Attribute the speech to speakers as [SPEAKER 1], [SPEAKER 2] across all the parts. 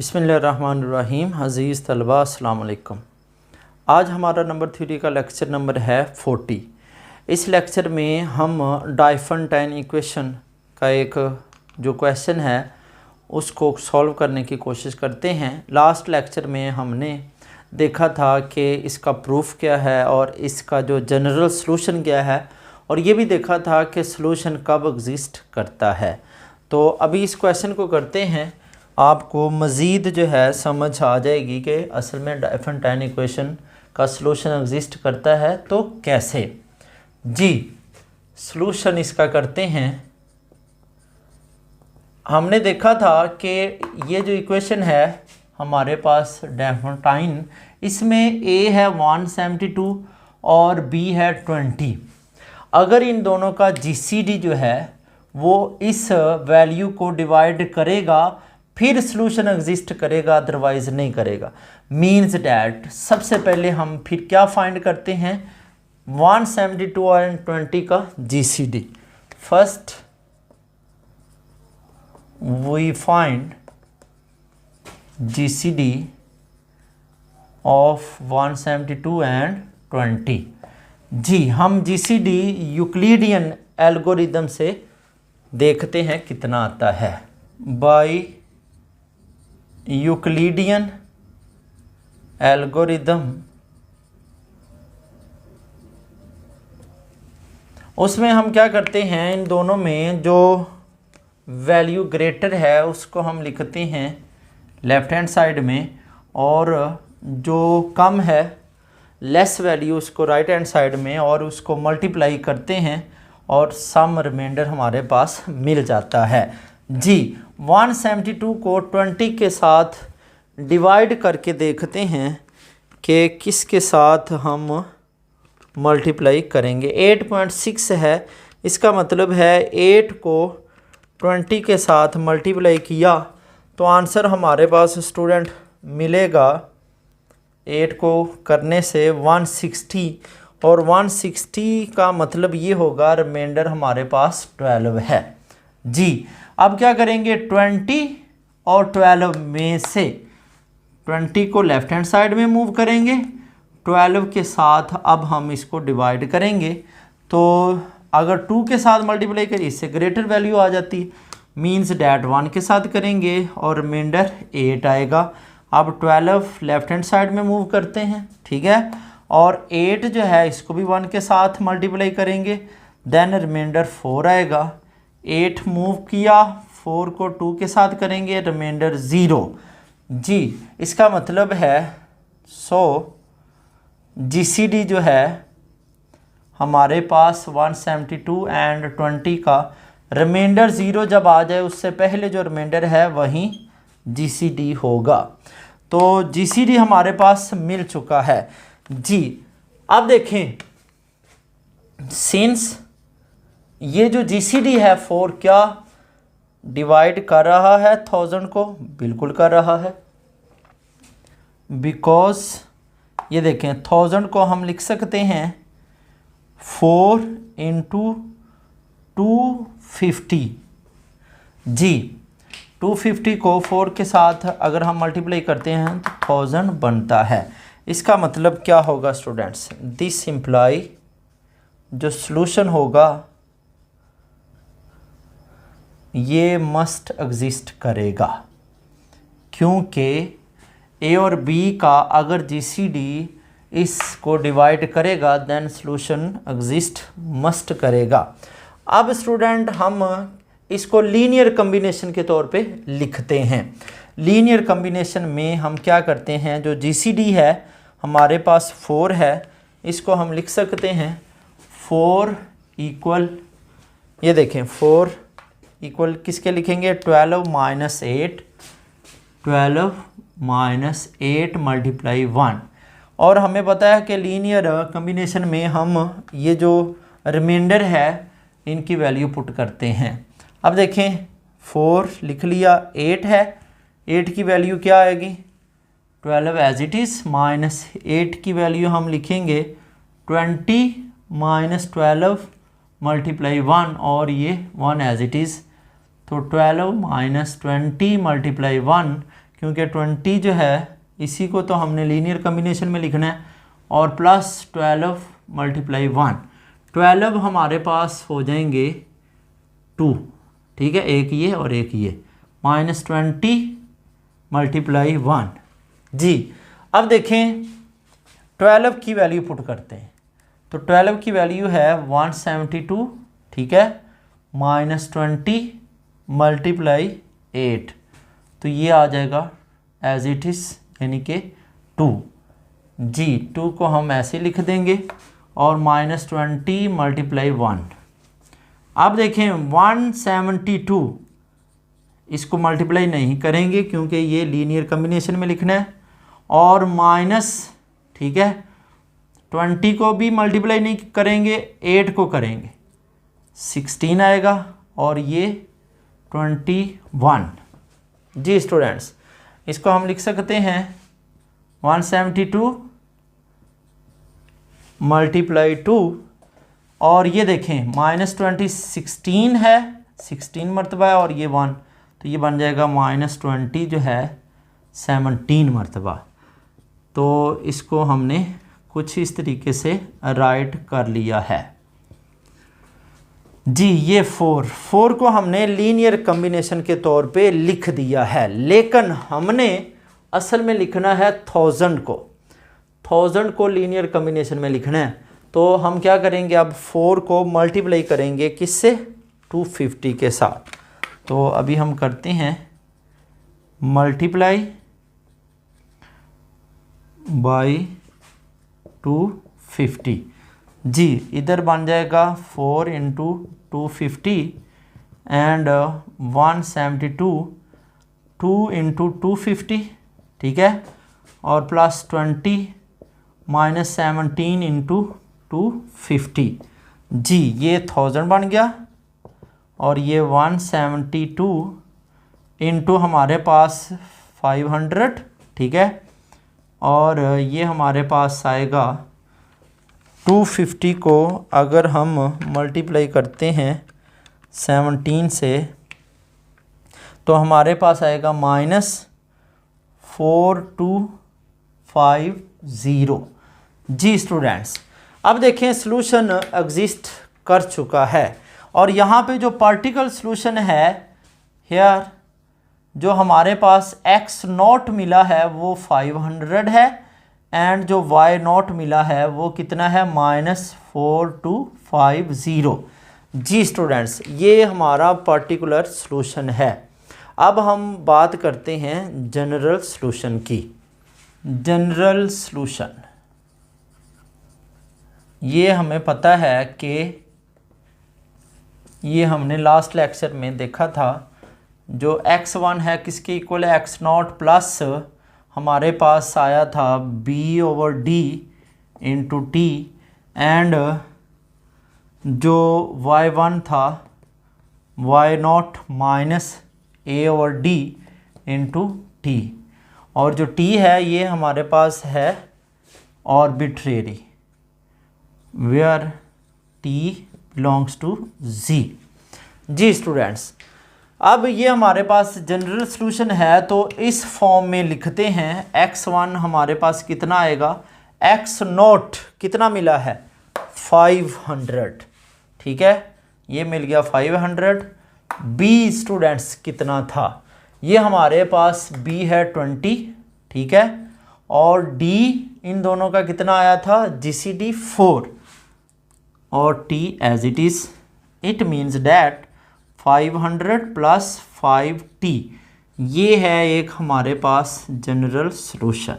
[SPEAKER 1] बिस्मिल्लाहिर्रहमानिर्रहीम। अज़ीज़ तलबा अस्सलाम वालेकुम। आज हमारा नंबर 3 का लेक्चर नंबर है 40। इस लेक्चर में हम डाइफेंटाइन इक्वेशन का एक जो क्वेश्चन है उसको सॉल्व करने की कोशिश करते हैं। लास्ट लेक्चर में हमने देखा था कि इसका प्रूफ क्या है और इसका जो जनरल सॉल्यूशन क्या है, और ये भी देखा था कि सॉल्यूशन कब एग्जिस्ट करता है। तो अभी इस क्वेश्चन को करते हैं, आपको मज़ीद जो है समझ आ जाएगी कि असल में डाइफेंटाइन इक्वेशन का सॉल्यूशन एग्जिस्ट करता है तो कैसे। जी, सॉल्यूशन इसका करते हैं। हमने देखा था कि ये जो इक्वेशन है हमारे पास डाइफेंटाइन, इसमें ए है 172 और बी है 20। अगर इन दोनों का जीसीडी जो है वो इस वैल्यू को डिवाइड करेगा फिर सॉल्यूशन एग्जिस्ट करेगा, अदरवाइज नहीं करेगा। मीन्स डैट सबसे पहले हम फिर क्या फाइंड करते हैं, 172 और 20 का GCD. First we find GCD of 172 and 20। जी, हम जीसीडी यूक्लिडियन एल्गोरिदम से देखते हैं कितना आता है। बाय यूक्लिडियन एल्गोरिदम, उसमें हम क्या करते हैं, इन दोनों में जो वैल्यू ग्रेटर है उसको हम लिखते हैं लेफ्ट हैंड साइड में, और जो कम है लेस वैल्यू उसको राइट हैंड साइड में, और उसको मल्टीप्लाई करते हैं और सम रिमाइंडर हमारे पास मिल जाता है। जी, 172 को 20 के साथ डिवाइड करके देखते हैं कि किसके साथ हम मल्टीप्लाई करेंगे। 8.6 है, इसका मतलब है 8 को 20 के साथ मल्टीप्लाई किया तो आंसर हमारे पास स्टूडेंट मिलेगा 8 को करने से 160, और 160 का मतलब ये होगा रिमाइंडर हमारे पास 12 है। जी, अब क्या करेंगे, 20 और 12 में से 20 को लेफ्ट हैंड साइड में मूव करेंगे, 12 के साथ अब हम इसको डिवाइड करेंगे। तो अगर 2 के साथ मल्टीप्लाई करें इससे ग्रेटर वैल्यू आ जाती, मीन्स डैट 1 के साथ करेंगे और रिमाइंडर 8 आएगा। अब 12 लेफ्ट हैंड साइड में मूव करते हैं, ठीक है, और 8 जो है इसको भी 1 के साथ मल्टीप्लाई करेंगे, देन रिमाइंडर 4 आएगा। 8 मूव किया, 4 को 2 के साथ करेंगे, रिमाइंडर 0। जी, इसका मतलब है जीसीडी जो है हमारे पास 172 एंड 20 का रिमाइंडर 0 जब आ जाए उससे पहले जो रिमाइंडर है वही जीसीडी होगा। तो जीसीडी हमारे पास मिल चुका है। जी, अब देखें, सिंस ये जो जीसीडी है 4 क्या डिवाइड कर रहा है 1000 को, बिल्कुल कर रहा है, बिकॉज ये देखें 1000 को हम लिख सकते हैं 4 इंटू 250। जी, 250 को 4 के साथ अगर हम मल्टीप्लाई करते हैं तो 1000 बनता है। इसका मतलब क्या होगा स्टूडेंट्स, दिस इम्प्लाई जो सॉल्यूशन होगा ये मस्ट एग्जिस्ट करेगा, क्योंकि ए और बी का अगर जीसीडी इसको डिवाइड करेगा देन सॉल्यूशन एग्जिस्ट मस्ट करेगा। अब स्टूडेंट हम इसको लीनियर कॉम्बिनेशन के तौर पे लिखते हैं। लीनियर कॉम्बिनेशन में हम क्या करते हैं, जो जीसीडी है हमारे पास 4 है, इसको हम लिख सकते हैं 4 इक्वल, ये देखें 4 इक्वल किसके लिखेंगे, 12 माइनस 8, 12 माइनस 8 मल्टीप्लाई 1। और हमें पता है कि लीनियर कॉम्बिनेशन में हम ये जो रिमाइंडर है इनकी वैल्यू पुट करते हैं। अब देखें 4 लिख लिया, 8 है, 8 की वैल्यू क्या आएगी, 12 एज इट इज़, माइनस 8 की वैल्यू हम लिखेंगे 20 माइनस 12 मल्टीप्लाई 1, और ये 1 एज इट इज़, तो 12 माइनस 20 मल्टीप्लाई 1 क्योंकि 20 जो है इसी को तो हमने लीनियर कम्बिनेशन में लिखना है, और प्लस 12 मल्टीप्लाई 1, 12 हमारे पास हो जाएंगे 2, ठीक है, एक ये और एक ये, माइनस 20 मल्टीप्लाई 1। जी अब देखें 12 की वैल्यू पुट करते हैं, तो 12 की वैल्यू है 172, ठीक है, माइनस 20 मल्टीप्लाई 8, तो ये आ जाएगा एज इट इज़ यानी कि 2। जी 2 को हम ऐसे लिख देंगे और माइनस 20 मल्टीप्लाई 1। अब देखें 172 इसको मल्टीप्लाई नहीं करेंगे क्योंकि ये लीनियर कम्बिनेशन में लिखना है, और माइनस, ठीक है, 20 को भी मल्टीप्लाई नहीं करेंगे, 8 को करेंगे, 16 आएगा, और ये 21। जी स्टूडेंट्स, इसको हम लिख सकते हैं 172 मल्टीप्लाई 2, और ये देखें माइनस 20 16 है, 16 मरतबा है, और ये 1, तो ये बन जाएगा माइनस 20 जो है 17 मरतबा। तो इसको हमने कुछ इस तरीके से राइट कर लिया है। जी ये 4 को हमने लीनियर कम्बिनेशन के तौर पे लिख दिया है, लेकिन हमने असल में लिखना है 1000 को लीनियर कम्बिनेशन में लिखना है। तो हम क्या करेंगे, अब 4 को मल्टीप्लाई करेंगे किससे, 250 के साथ। तो अभी हम करते हैं मल्टीप्लाई बाई 250। जी इधर बन जाएगा 4 इंटू 250 एंड 172 2 इंटू 250, ठीक है, और प्लस 20 माइनस 17 इंटू 250। जी ये 1000 बन गया, और ये 172 इंटू हमारे पास 500, ठीक है, और ये हमारे पास आएगा 250 को अगर हम मल्टीप्लाई करते हैं 17 से तो हमारे पास आएगा माइनस 4250। जी स्टूडेंट्स, अब देखें सॉल्यूशन एग्जिस्ट कर चुका है, और यहाँ पे जो पार्टिकल सॉल्यूशन है हेयर, जो हमारे पास x नॉट मिला है वो 500 है, एंड जो y नॉट मिला है वो कितना है, माइनस 4250। जी स्टूडेंट्स, ये हमारा पर्टिकुलर सॉल्यूशन है। अब हम बात करते हैं जनरल सॉल्यूशन की। जनरल सॉल्यूशन, ये हमें पता है कि ये हमने लास्ट लेक्चर में देखा था, जो x1 है किसके इक्वल है, x नॉट प्लस हमारे पास आया था b/d इंटू टी, एंड जो y1 था y naught minus a/d into t, और जो t है ये हमारे पास है arbitrary, where t belongs to z। जी स्टूडेंट्स, अब ये हमारे पास जनरल सॉल्यूशन है, तो इस फॉर्म में लिखते हैं। x1 हमारे पास कितना आएगा, x नॉट कितना मिला है 500, ठीक है, ये मिल गया 500। b स्टूडेंट्स कितना था, ये हमारे पास b है 20, ठीक है, और d इन दोनों का कितना आया था, GCD 4, और t as it is, it means that 500 plus 5t, ये है एक हमारे पास जनरल सॉल्यूशन,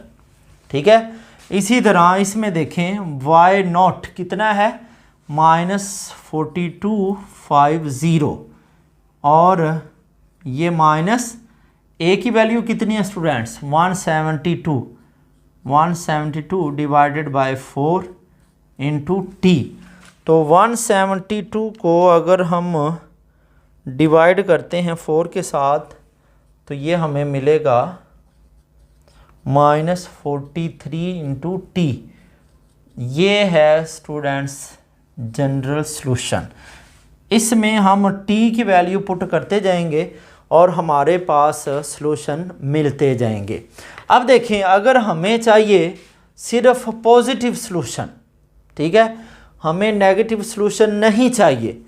[SPEAKER 1] ठीक है। इसी तरह इसमें देखें y नॉट कितना है, माइनस 4250, और ये माइनस a की वैल्यू कितनी है students, 172 divided by 4 into T. तो 172 को अगर हम डिवाइड करते हैं 4 के साथ तो ये हमें मिलेगा माइनस 43 इंटू टी। ये है स्टूडेंट्स जनरल सॉल्यूशन। इसमें हम t की वैल्यू पुट करते जाएंगे और हमारे पास सॉल्यूशन मिलते जाएंगे। अब देखें, अगर हमें चाहिए सिर्फ पॉजिटिव सॉल्यूशन, ठीक है, हमें नेगेटिव सॉल्यूशन नहीं चाहिए,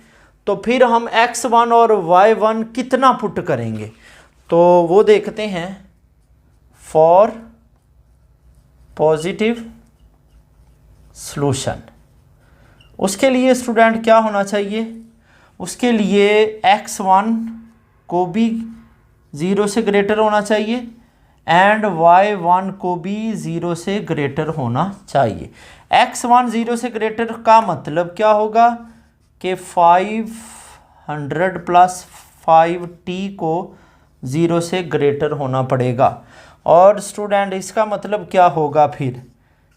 [SPEAKER 1] तो फिर हम x1 और y1 कितना पुट करेंगे, तो वो देखते हैं। फॉर पॉजिटिव सॉल्यूशन, उसके लिए स्टूडेंट क्या होना चाहिए, उसके लिए x1 को भी 0 से ग्रेटर होना चाहिए एंड y1 को भी 0 से ग्रेटर होना चाहिए। x1 0 से ग्रेटर का मतलब क्या होगा कि 500 प्लस 5t को 0 से ग्रेटर होना पड़ेगा। और स्टूडेंट इसका मतलब क्या होगा, फिर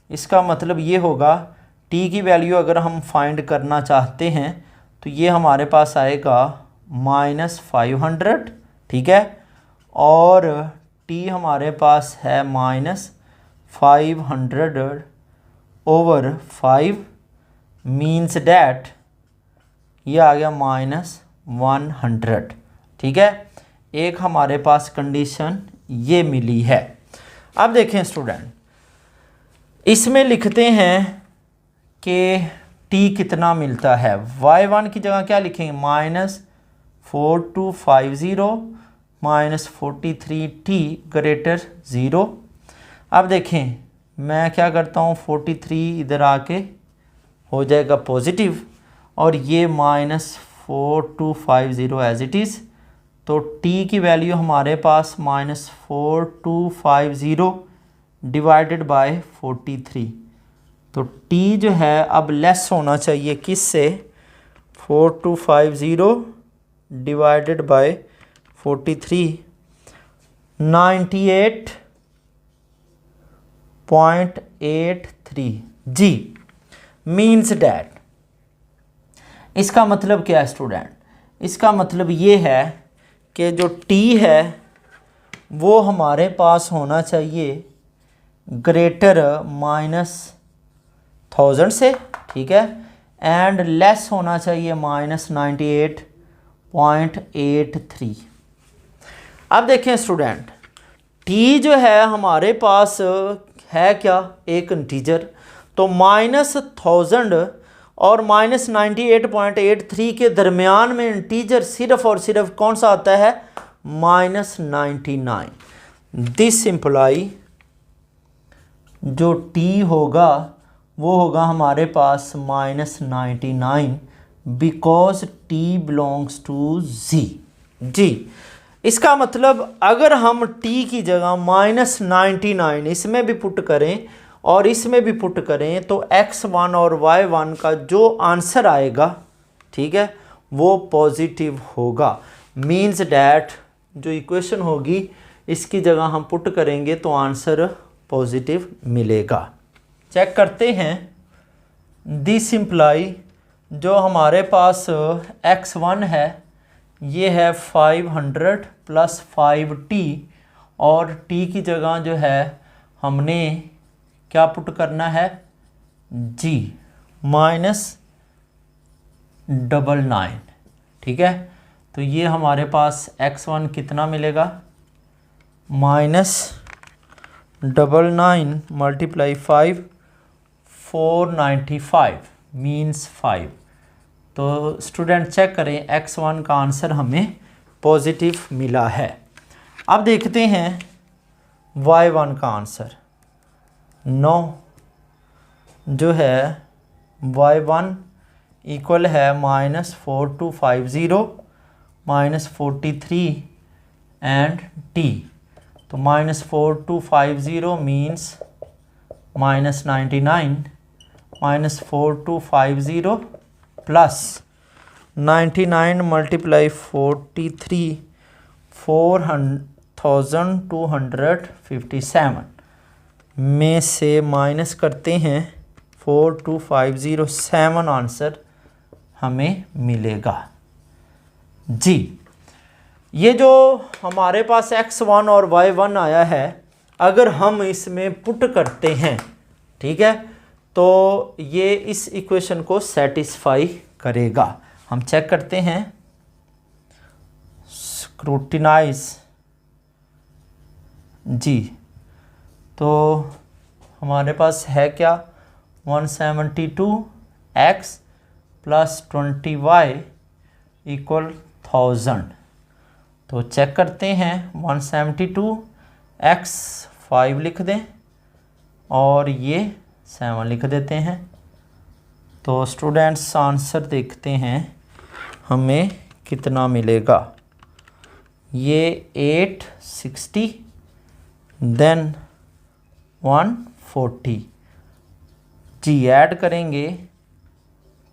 [SPEAKER 1] इसका मतलब ये होगा t की वैल्यू अगर हम फाइंड करना चाहते हैं तो ये हमारे पास आएगा -500, ठीक है, और t हमारे पास है -500/5 मीन्स डैट ये आ गया -100, ठीक है। एक हमारे पास कंडीशन ये मिली है। अब देखें स्टूडेंट, इसमें लिखते हैं कि t कितना मिलता है। y1 की जगह क्या लिखेंगे, -4250 -43t greater 0। अब देखें, मैं क्या करता हूँ, 43 इधर आके हो जाएगा पॉजिटिव और ये -4250 एज इट इज़, तो t की वैल्यू हमारे पास -4250 डिवाइडेड बाय 43, तो t जो है अब लेस होना चाहिए किससे, 4250 डिवाइडेड बाय 43, 98.83 जी, मीन्स डैट। इसका मतलब क्या है स्टूडेंट, इसका मतलब ये है कि जो t है वो हमारे पास होना चाहिए ग्रेटर -1000 से, ठीक है, एंड लेस होना चाहिए -98.83। अब देखें स्टूडेंट, t जो है हमारे पास है क्या, एक इंटीजर, तो -1000 और -98.83 के दरमियान में इंटीजर सिर्फ और सिर्फ कौन सा आता है, -99। दिस इम्प्लाई जो t होगा वो होगा हमारे पास -99 because t belongs to z जी। इसका मतलब अगर हम t की जगह -99 इसमें भी पुट करें और इसमें भी पुट करें तो x1 और y1 का जो आंसर आएगा, ठीक है, वो पॉजिटिव होगा। मीन्स डैट जो इक्वेशन होगी इसकी जगह हम पुट करेंगे तो आंसर पॉजिटिव मिलेगा। चेक करते हैं। दिस इम्प्लाई जो हमारे पास x1 है ये है 500 प्लस 5t और t की जगह जो है हमने क्या पुट करना है, g -99, ठीक है। तो ये हमारे पास x1 कितना मिलेगा, -99 मल्टीप्लाई 5 495 मीन्स 5। तो स्टूडेंट चेक करें, x1 का आंसर हमें पॉजिटिव मिला है। अब देखते हैं y1 का आंसर। 9 जो है y1 इक्वल है -4250 -43 एंड t, तो -4250 मीन्स -99 -4250 प्लस 99 मल्टीप्लाई 43 4257 में से माइनस करते हैं 42507 आंसर हमें मिलेगा जी। ये जो हमारे पास x1 और y1 आया है, अगर हम इसमें पुट करते हैं, ठीक है, तो ये इस इक्वेशन को सेटिस्फाई करेगा। हम चेक करते हैं। स्क्रूटिनाइज जी, तो हमारे पास है क्या 172x प्लस 20y इक्वल 1000। तो चेक करते हैं 172x 5 लिख दें और ये 7 लिख देते हैं। तो स्टूडेंट्स आंसर देखते हैं हमें कितना मिलेगा। ये 860 देन 140 जी, ऐड करेंगे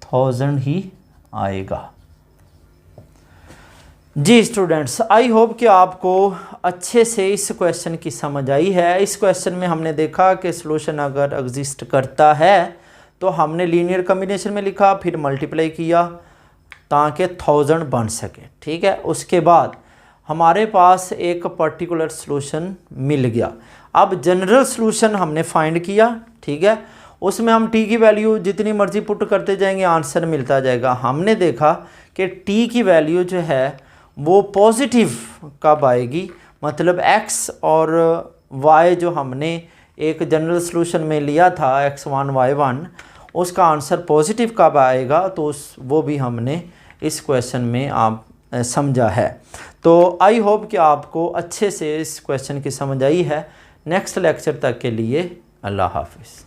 [SPEAKER 1] 1000 ही आएगा। जी स्टूडेंट्स, आई होप कि आपको अच्छे से इस क्वेश्चन की समझ आई है। इस क्वेश्चन में हमने देखा कि सॉल्यूशन अगर एग्जिस्ट करता है तो हमने लीनियर कॉम्बिनेशन में लिखा, फिर मल्टीप्लाई किया ताकि 1000 बन सके। ठीक है, उसके बाद हमारे पास एक पर्टिकुलर सॉल्यूशन मिल गया। अब जनरल सॉल्यूशन हमने फाइंड किया। ठीक है, उसमें हम t की वैल्यू जितनी मर्जी पुट करते जाएंगे, आंसर मिलता जाएगा। हमने देखा कि t की वैल्यू जो है वो पॉजिटिव कब आएगी, मतलब x और y जो हमने एक जनरल सॉल्यूशन में लिया था x1 y1, उसका आंसर पॉजिटिव कब आएगा, तो वो भी हमने इस क्वेश्चन में आप समझा है। तो आई होप कि आपको अच्छे से इस क्वेश्चन की समझ आई है। नेक्स्ट लेक्चर तक के लिए अल्लाह हाफिज़।